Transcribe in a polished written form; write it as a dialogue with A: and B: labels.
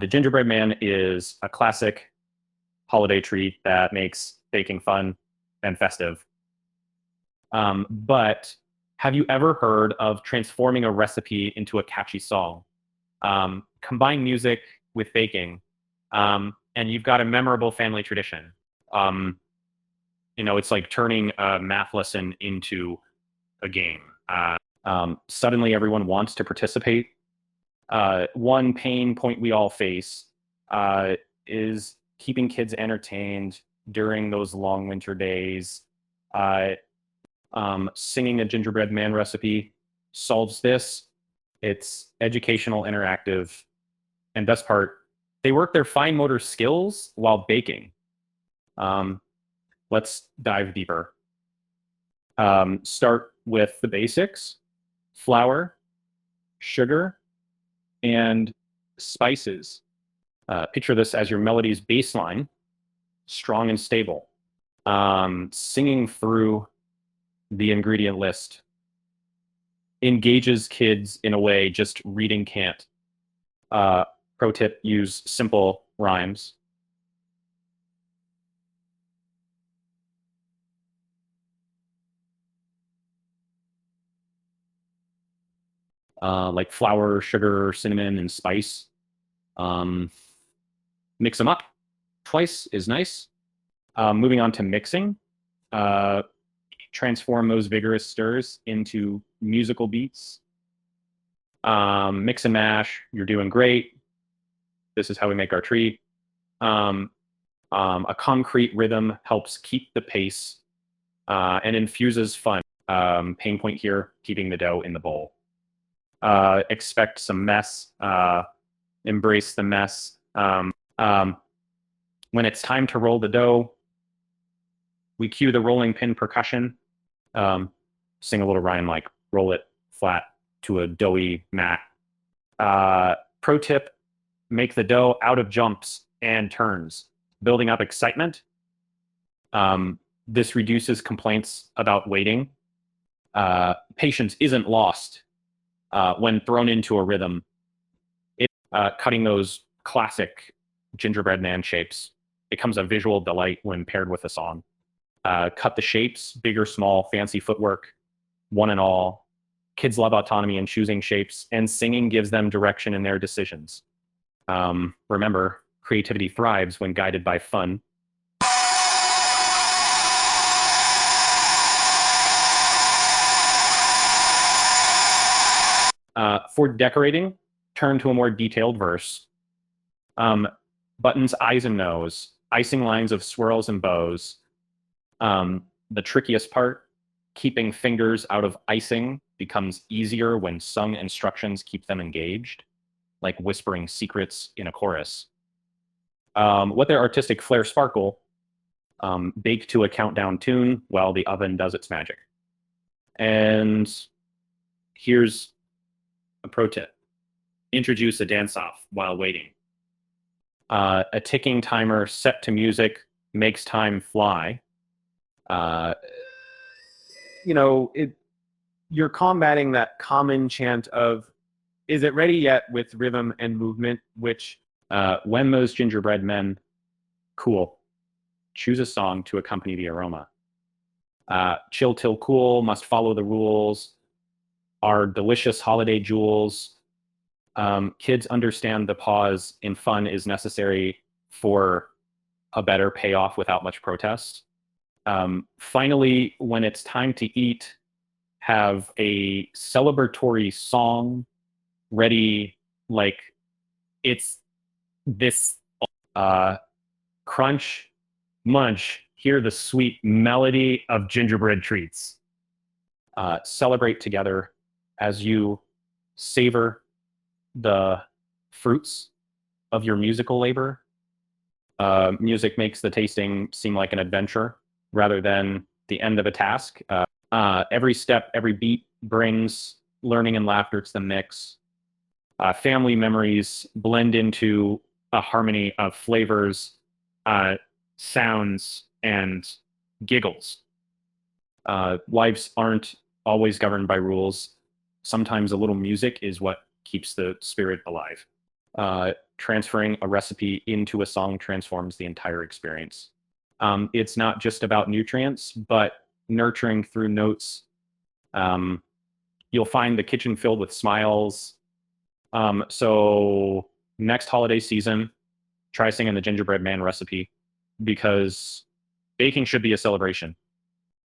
A: The gingerbread man is a classic holiday treat that makes baking fun and festive. But have you ever heard of transforming a recipe into a catchy song? Combine music with baking, and you've got a memorable family tradition. Um, it's like turning a math lesson into a game. Suddenly, everyone wants to participate. One pain point we all face is keeping kids entertained during those long winter days. Uh, Singing a gingerbread man recipe solves this. It's educational, interactive, and best part, they work their fine motor skills while baking. Um, let's dive deeper. Start with the basics: flour, sugar, and spices. Picture this as your melody's baseline, strong and stable. Singing through the ingredient list engages kids in a way just reading can't. Pro tip, use simple rhymes. Like flour, sugar, cinnamon, and spice. Um, Mix them up. Twice is nice. Moving on to mixing. Uh, Transform those vigorous stirs into musical beats. Mix and mash. You're doing great. This is how we make our treat. Um, a concrete rhythm helps keep the pace and infuses fun. Pain point here, keeping the dough in the bowl. Expect some mess. Embrace the mess. When it's time to roll the dough, we cue the rolling pin percussion. Sing a little rhyme like roll it flat to a doughy mat. Pro tip, make the dough out of jumps and turns, building up excitement. This reduces complaints about waiting. Patience isn't lost when thrown into a rhythm. Cutting those classic gingerbread man shapes becomes a visual delight when paired with a song. Cut the shapes, big or small, fancy footwork, one and all. Kids love autonomy in choosing shapes, and singing gives them direction in their decisions. Remember, creativity thrives when guided by fun. For decorating, turn to a more detailed verse. Buttons, eyes, and nose, icing lines of swirls and bows. The trickiest part, keeping fingers out of icing becomes easier when sung instructions keep them engaged, like whispering secrets in a chorus. Let their artistic flair sparkle, bake to a countdown tune while the oven does its magic. And here's a pro tip. Introduce a dance-off while waiting. A ticking timer set to music makes time fly. You're combating that common chant of, is it ready yet, with rhythm and movement, which when those gingerbread men, cool. Choose a song to accompany the aroma. Chill till cool, must follow the rules, are delicious holiday jewels. Kids understand the pause in fun is necessary for a better payoff without much protest. Finally, when it's time to eat, have a celebratory song ready, like it's this crunch, munch, hear the sweet melody of gingerbread treats. Celebrate together as you savor the fruits of your musical labor. Music makes the tasting seem like an adventure rather than the end of a task. Every step, every beat brings learning and laughter to the mix. Family memories blend into a harmony of flavors, sounds, and giggles. Lives aren't always governed by rules. Sometimes a little music is what keeps the spirit alive. transferring a recipe into a song transforms the entire experience. It's not just about nutrients, but nurturing through notes. You'll find the kitchen filled with smiles. So next holiday season, try singing the Gingerbread Man recipe, because baking should be a celebration.